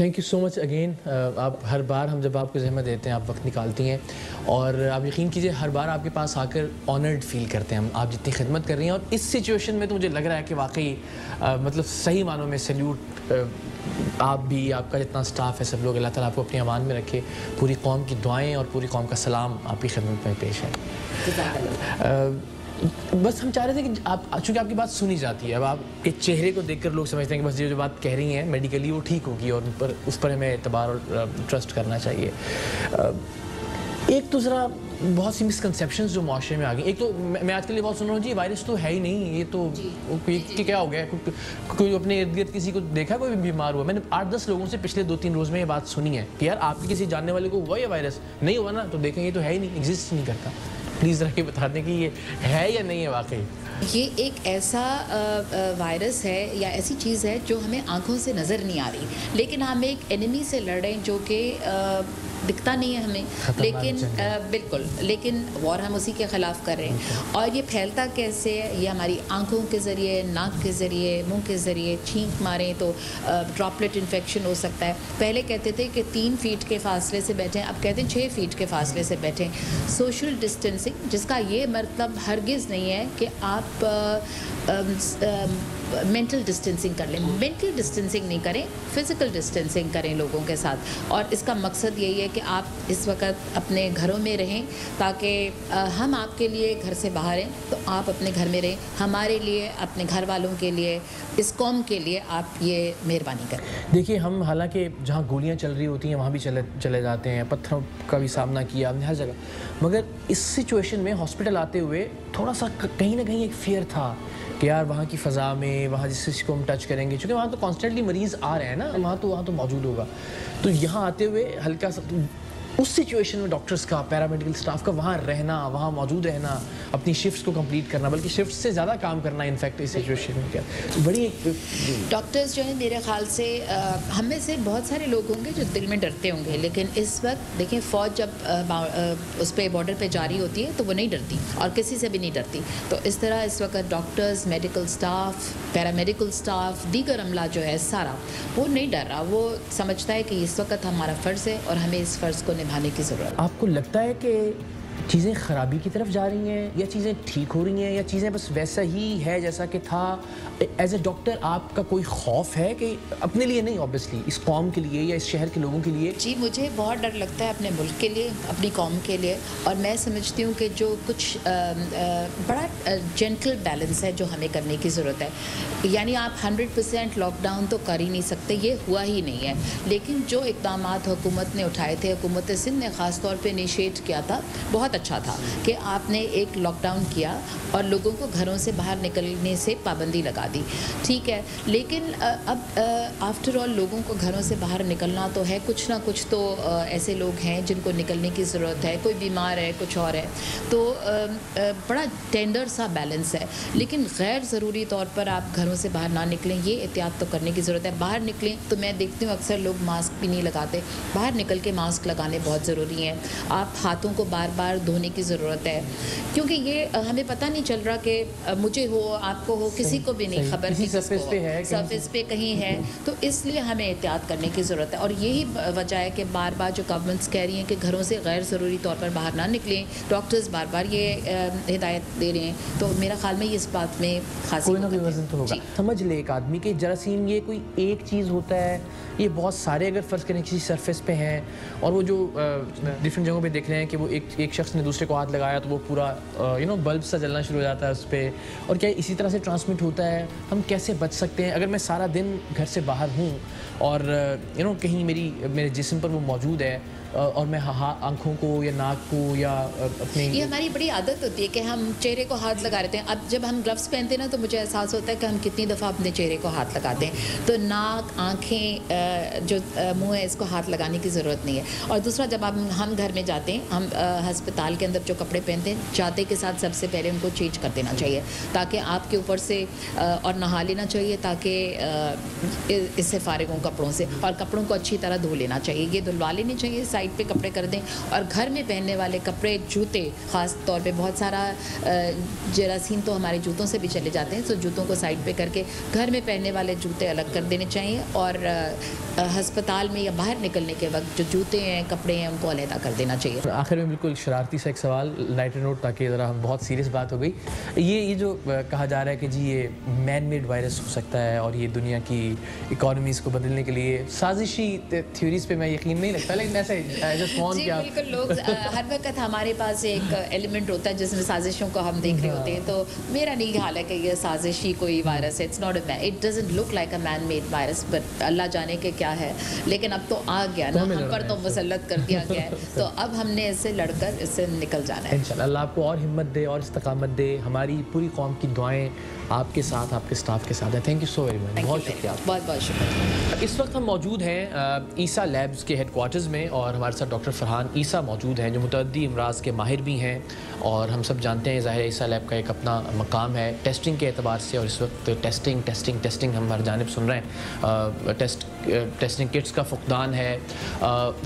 Thank you so much again. आप हर बार हम जब आपको ज़हमत देते हैं आप वक्त निकालती हैं और आप यकीन कीजिए हर बार आपके पास आकर ऑनर्ड फील करते हैं हम, आप जितनी खिदमत कर रही हैं। और इस सिचुएशन में तो मुझे लग रहा है कि वाकई मतलब सही मानों में सैल्यूट आप भी, आपका जितना स्टाफ है, सब लोग, अल्लाह ताला आपको अपनी अमान में रखे। पूरी कौम की दुआएं और पूरी कौम का सलाम आपकी खिदमत में पेश है। बस हम चाह रहे थे कि आप, चूँकि आपकी बात सुनी जाती है, अब आपके चेहरे को देखकर लोग समझते हैं कि बस ये जो बात कह रही हैं मेडिकली वो ठीक होगी और उस पर हमें एतबार और ट्रस्ट करना चाहिए। एक तो ज़रा बहुत सी मिसकंसेप्शंस जो माशरे में आ गई। एक तो मैं आजकल ये बहुत सुन रहा हूँ जी वायरस तो है ही नहीं, ये तो कोई क्या हो गया, कोई अपने इर्द गिर्द किसी को देखा कोई बीमार हुआ। मैंने 8-10 लोगों से पिछले 2-3 रोज़ में ये बात सुनी है कि यार आपके किसी जानने वाले को हुआ ये वायरस, नहीं हुआ ना तो देखें ये तो है ही नहीं, एग्जिस्ट नहीं करता। प्लीज़ ज़रा ये बता दें कि ये है या नहीं है वाकई। ये एक ऐसा वायरस है या ऐसी चीज़ है जो हमें आंखों से नज़र नहीं आ रही, लेकिन हम एक एनिमी से लड़ रहे हैं जो कि दिखता नहीं है हमें, लेकिन बिल्कुल, लेकिन वॉर हम उसी के ख़िलाफ़ कर रहे हैं। और ये फैलता कैसे है? ये हमारी आंखों के ज़रिए, नाक के ज़रिए, मुंह के ज़रिए, छींक मारें तो ड्रॉपलेट इन्फेक्शन हो सकता है। पहले कहते थे कि 3 फीट के फासले से बैठें, अब कहते हैं 6 फीट के फासले से बैठें। सोशल डिस्टेंसिंग, जिसका ये मतलब हरगिज़ नहीं है कि आप मेंटल डिस्टेंसिंग कर लें, मेंटल डिस्टेंसिंग नहीं करें, फिज़िकल डिस्टेंसिंग करें लोगों के साथ। और इसका मकसद यही है कि आप इस वक्त अपने घरों में रहें, ताकि हम आपके लिए घर से बाहर हैं तो आप अपने घर में रहें, हमारे लिए, अपने घर वालों के लिए, इस कौम के लिए आप ये मेहरबानी करें। देखिए हम हालांकि जहाँ गोलियाँ चल रही होती हैं वहाँ भी चले जाते हैं, पत्थरों का भी सामना किया हमने हर जगह, मगर इस सिचुएशन में हॉस्पिटल आते हुए थोड़ा सा कहीं ना कहीं एक फियर था कि यार वहाँ की फ़ज़ा में, वहाँ जिस चीज़ को हम टच करेंगे, क्योंकि वहाँ तो कॉन्स्टेंटली मरीज़ आ रहे हैं ना, वहाँ तो मौजूद होगा, तो यहाँ आते हुए हल्का सा उस सिचुएशन में डॉक्टर्स का, पैरामेडिकल स्टाफ का वहाँ रहना, वहाँ मौजूद रहना, अपनी शिफ्ट्स को कंप्लीट करना, बल्कि शिफ्ट्स से ज़्यादा काम करना इनफैक्ट इस सिचुएशन में क्या तो बड़ी डॉक्टर्स जो है मेरे ख्याल से हम में से बहुत सारे लोग होंगे जो दिल में डरते होंगे, लेकिन इस वक्त देखिए फ़ौज जब उस पर बॉर्डर पे जारी होती है तो वो नहीं डरती और किसी से भी नहीं डरती। तो इस तरह इस वक्त doctors, medical staff, paramedical staff, दीगर अमला जो है सारा वो नहीं डर रहा, वो समझता है कि इस वक्त हमारा फ़र्ज़ है और हमें इस फ़र्ज़ को निभाने की ज़रूरत। आपको लगता है कि चीज़ें ख़राबी की तरफ जा रही हैं या चीज़ें ठीक हो रही हैं या चीज़ें बस वैसा ही है जैसा कि था? एज ए डॉक्टर आपका कोई खौफ है कि अपने लिए नहीं, ऑब्वियसली इस कौम के लिए या इस शहर के लोगों के लिए? जी, मुझे बहुत डर लगता है अपने मुल्क के लिए, अपनी कौम के लिए, और मैं समझती हूँ कि जो कुछ बड़ा जेंटल बैलेंस है जो हमें करने की ज़रूरत है। यानी आप 100% लॉकडाउन तो कर ही नहीं सकते, ये हुआ ही नहीं है, लेकिन जो इक़दाम हुकूमत ने उठाए थे, हुकूमत सिंध ने ख़ास तौर पे इनिशिएट किया था, बहुत अच्छा था कि आपने एक लॉकडाउन किया और लोगों को घरों से बाहर निकलने से पाबंदी लगा दी, ठीक है। लेकिन अब आफ्टर ऑल लोगों को घरों से बाहर निकलना तो है, कुछ ना कुछ तो ऐसे लोग हैं जिनको निकलने की ज़रूरत है, कोई बीमार है, कुछ और है, तो बड़ा टेंडर सा बैलेंस है। लेकिन गैर ज़रूरी तौर पर आप घरों से बाहर ना निकलें, ये एहतियात तो करने की ज़रूरत है। बाहर निकलें तो मैं देखती हूँ अक्सर लोग मास्क भी नहीं लगाते, बाहर निकल के मास्क लगाने बहुत ज़रूरी हैं। आप हाथों को बार बार धोने की ज़रूरत है, क्योंकि ये हमें पता नहीं चल रहा कि मुझे हो, आपको हो, किसी को भी नहीं खबर कि सरफेस पे कहीं है, तो इसलिए हमें एहतियात करने की ज़रूरत है। और यही वजह है कि बार बार जो गवर्नमेंट्स कह रही हैं कि घरों से गैर ज़रूरी तौर पर बाहर ना निकलें, डॉक्टर्स बार बार ये हिदायत दे रहे हैं, तो मेरा ख्याल में इस बात में खास कोई ना कोई वजन तो होगा। समझ ले एक आदमी के जरासीम ये कोई एक चीज़ होता है, ये बहुत सारे अगर फ़र्ज़ करें किसी सरफेस पे हैं और वो जो डिफरेंट जगहों पे देख रहे हैं कि वो एक शख्स ने दूसरे को हाथ लगाया तो वो पूरा बल्ब सा जलना शुरू हो जाता है उस पर, और क्या इसी तरह से ट्रांसमिट होता है? हम कैसे बच सकते हैं अगर मैं सारा दिन घर से बाहर हूँ और कहीं मेरे जिस्म पर वो मौजूद है और मैं आँखों को या नाक को या अपने, ये हमारी बड़ी आदत होती है कि हम चेहरे को हाथ लगा लेते हैं। अब जब हम ग्लव्स पहनते हैं ना तो मुझे एहसास होता है कि हम कितनी दफ़ा अपने चेहरे को हाथ लगाते हैं। तो नाक, आँखें, जो मुँह है, इसको हाथ लगाने की ज़रूरत नहीं है। और दूसरा, जब हम घर में जाते हैं, हम हस्पताल के अंदर जो कपड़े पहनते हैं, जाते के साथ सबसे पहले उनको चेंज कर देना चाहिए, ताकि आपके ऊपर से और नहा लेना चाहिए, ताकि इससे फारिग हों कपड़ों से, और कपड़ों को अच्छी तरह धो लेना चाहिए। ये धुलवा लेने चाहिए, साइड पे कपड़े कर दें, और घर में पहनने वाले कपड़े, जूते ख़ास तौर पे, बहुत सारा जरासीम तो हमारे जूतों से भी चले जाते हैं, तो जूतों को साइड पे करके घर में पहनने वाले जूते अलग कर देने चाहिए, और अस्पताल में या बाहर निकलने के वक्त जो जूते हैं, कपड़े हैं, उनको अलहदा कर देना चाहिए। आखिर में बिल्कुल शरारती सा एक सवाल, लाइटर नोट, ताकि ज़रा हम बहुत सीरियस बात हो गई। ये जो कहा जा रहा है कि जी ये मैन मेड वायरस हो सकता है और ये दुनिया की इकॉनमीज़ को बदलने के लिए साजिशी थ्योरीज पे मैं यकीन नहीं लगता, लेकिन ऐसे बिल्कुल लोग हर वक्त हमारे पास एक एलिमेंट होता है जिसमें साजिशों को हम देख रहे होते हैं, तो मेरा नहीं ख्याल है कि ये साजिशी कोई वायरस है। It's not it doesn't look like a man made virus, but अल्लाह जाने के क्या है, लेकिन अब तो आ गया ना, हम पर तो मुसल्लत कर दिया गया है, तो अब हमने इससे लड़कर इससे निकल जाना है। इंशाल्लाह अल्लाह आपको और हिम्मत दे और इस्तकामत दे। हमारी पूरी कौम की दुआएं आपके साथ, आपके स्टाफ के साथ है। Thank you so very much, बहुत शुक्रिया, बहुत बहुत शुक्रिया। इस वक्त हम मौजूद हैं ईसा लैब्स के हेडक्वार्टर्स में, और हमारे साथ डॉक्टर फरहान ईसा मौजूद हैं जो मुतअद्दी अमराज के माहिर भी हैं, और हम सब जानते हैं ज़ाहिर ईसा लैब का एक अपना मकाम है टेस्टिंग के एतबार से, और इस वक्त टेस्टिंग हम हर जानिब सुन रहे हैं। टेस्टिंग किट्स का फुकदान है।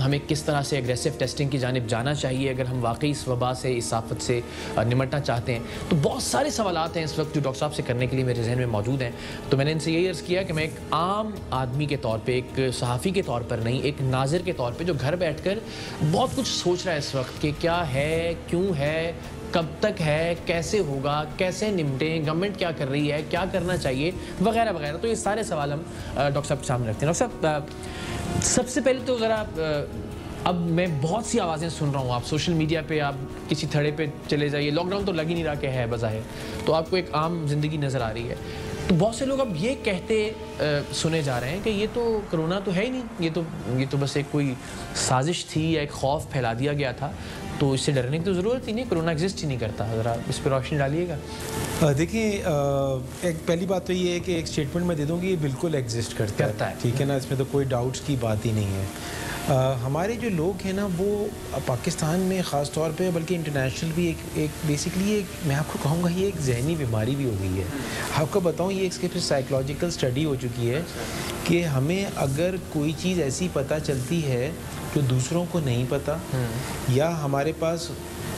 हमें किस तरह से एग्रेसिव टेस्टिंग की जानिब जाना चाहिए अगर हम वाकई इस वबा से, इस आफत से निमटना चाहते हैं। तो बहुत सारे सवालात हैं इस वक्त जो डॉक्टर साहब से करने के लिए मेरे जहन में मौजूद हैं। तो मैंने इनसे यही अर्ज़ किया कि मैं एक आम आदमी के तौर पे, एक सहाफ़ी के तौर पर नहीं, एक नाज़िर के तौर पे जो घर बैठकर बहुत कुछ सोच रहा है इस वक्त कि क्या है, क्यों है, कब तक है, कैसे होगा, कैसे निपटें, गवर्नमेंट क्या कर रही है, क्या करना चाहिए, वगैरह वगैरह। तो ये सारे सवाल हम डॉक्टर साहब के सामने रखते हैं। डॉक्टर साहब, सबसे पहले तो ज़रा, अब मैं बहुत सी आवाज़ें सुन रहा हूँ, आप सोशल मीडिया पे, आप किसी थड़े पे चले जाइए, लॉकडाउन तो लग ही नहीं रहा कि है बज़ाहिर, तो आपको एक आम जिंदगी नज़र आ रही है, तो बहुत से लोग अब ये कहते सुने जा रहे हैं कि ये तो कोरोना तो है ही नहीं, ये तो बस एक कोई साजिश थी या एक खौफ फैला दिया गया था, तो इससे डरने की तो ज़रूरत ही नहीं, कोरोना एग्जिस्ट ही नहीं करता। ज़रा इस पर रोशनी डालिएगा। देखिए, एक पहली बात तो ये है कि एक स्टेटमेंट मैं दे दूँ कि ये बिल्कुल एग्जिस्ट करता है, ठीक है ना, इसमें तो कोई डाउट्स की बात ही नहीं है। हमारे जो लोग हैं ना, वो पाकिस्तान में ख़ास तौर पे, बल्कि इंटरनेशनल भी, एक बेसिकली एक, मैं आपको कहूँगा ये एक जहनी बीमारी भी हो गई है। आपको बताऊँ, ये इसके फिर साइकोलॉजिकल स्टडी हो चुकी है कि हमें अगर कोई चीज़ ऐसी पता चलती है जो दूसरों को नहीं पता, या हमारे पास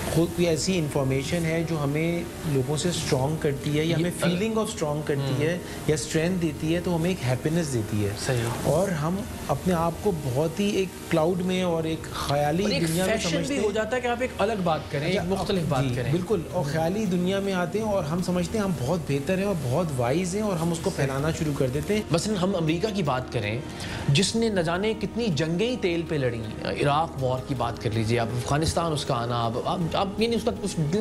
खुद कोई ऐसी इंफॉर्मेशन है जो हमें लोगों से स्ट्रॉन्ग करती है, या हमें फीलिंग ऑफ स्ट्रॉन्ग करती है, या स्ट्रेंथ देती है, तो हमें एक हैप्पीनेस देती है। सही। और हम अपने आप को बहुत ही एक क्लाउड में और एक ख्याली दुनिया में समझते हैं। हो जाता है कि आप एक अलग बात करें, एक मुख्तलिफ बात करें, बिल्कुल, और ख्याली दुनिया में आते हैं और हम समझते हैं हम बहुत बेहतर हैं और बहुत वाइज हैं, और हम उसको फैलाना शुरू कर देते हैं। मसलन हम अमेरिका की बात करें, जिसने न जाने कितनी जंगें तेल पे लड़ी, इराक वॉर की बात कर लीजिए, अब अफगानिस्तान उसका आना, अब ये नहीं,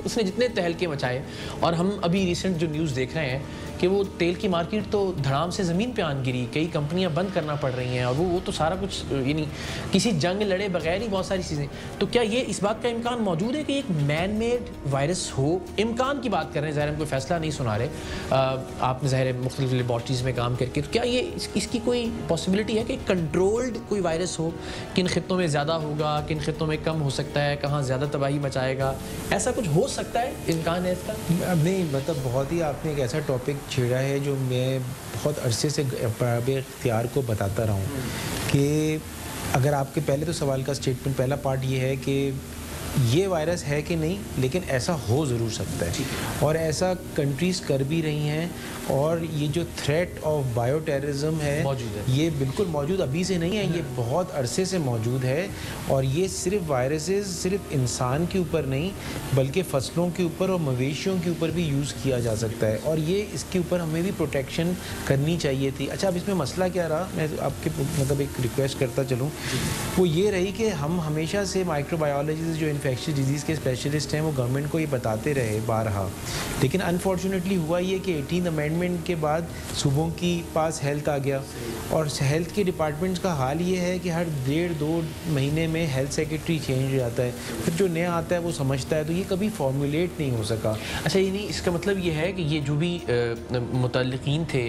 उसने जितने तहलके मचाए, और हम अभी रिसेंट जो न्यूज़ देख रहे हैं कि वो तेल की मार्केट तो धड़ाम से ज़मीन पे आन गिरी, कई कंपनियां बंद करना पड़ रही हैं, और वो तो सारा कुछ, यानी किसी जंग लड़े बगैर ही बहुत सारी चीज़ें। तो क्या ये इस बात का इम्कान मौजूद है कि एक मैन मेड वायरस हो? इम्कान की बात कर रहे हैं, ज़ाहिर हम कोई फैसला नहीं सुना रहे, आपने ज़ाहिर मुख्तलिफ लेबॉर्ट्रीज़ में काम करके, तो क्या ये इसकी कोई पॉसिबिलिटी है कि कंट्रोल्ड कोई वायरस हो? किन खित्तों में ज़्यादा होगा, किन खित्तों में कम हो सकता है, कहाँ ज़्यादा तबाही मचाएगा, ऐसा कुछ हो सकता है? इम्कान है इसका? नहीं, मतलब बहुत ही आपने एक ऐसा टॉपिक छेड़ा है जो मैं बहुत अरसे से इख्तियार को बताता रहा हूँ कि अगर आपके पहले तो सवाल का स्टेटमेंट, पहला पार्ट ये है कि ये वायरस है कि नहीं, लेकिन ऐसा हो ज़रूर सकता है, और ऐसा कंट्रीज़ कर भी रही हैं, और ये जो थ्रेट ऑफ बायो टेररिज्म है, ये बिल्कुल मौजूद अभी से नहीं है, ये बहुत अरसे से मौजूद है, और ये सिर्फ वायरसेस सिर्फ इंसान के ऊपर नहीं बल्कि फसलों के ऊपर और मवेशियों के ऊपर भी यूज़ किया जा सकता है, और ये इसके ऊपर हमें भी प्रोटेक्शन करनी चाहिए थी। अच्छा, अब इसमें मसला क्या रहा, मैं आपके मतलब एक रिक्वेस्ट करता चलूँ, वो ये रही कि हम हमेशा से माइक्रोबायोलॉजिस्ट जो इन्फेक्शियस डिजीज़ के स्पेशलिस्ट हैं वो गवर्नमेंट को ये बताते रहे बारहा, लेकिन अनफॉर्चुनेटली हुआ ये कि 18th अमेंडमेंट के बाद सूबों की पास हेल्थ आ गया, और हेल्थ के डिपार्टमेंट्स का हाल ये है कि हर 1.5-2 महीने में हेल्थ सेक्रेटरी चेंज हो जाता है, फिर जो नया आता है वो समझता है, तो ये कभी फॉर्मुलेट नहीं हो सका। अच्छा, ये नहीं, इसका मतलब ये है कि ये जो भी मुतल्लिकीन थे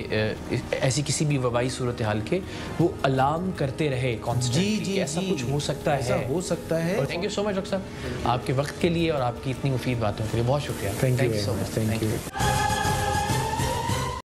ऐसी किसी भी वबाई सूरत हाल के, वो अलार्म करते रहे कॉन्स्टेंटली, ऐसा कुछ हो सकता है, ऐसा हो सकता है। Thank you so much doctor साहब, आपके वक्त के लिए और आपकी इतनी मुफीद बातों के लिए बहुत शुक्रिया। Thank you so much. Thank you.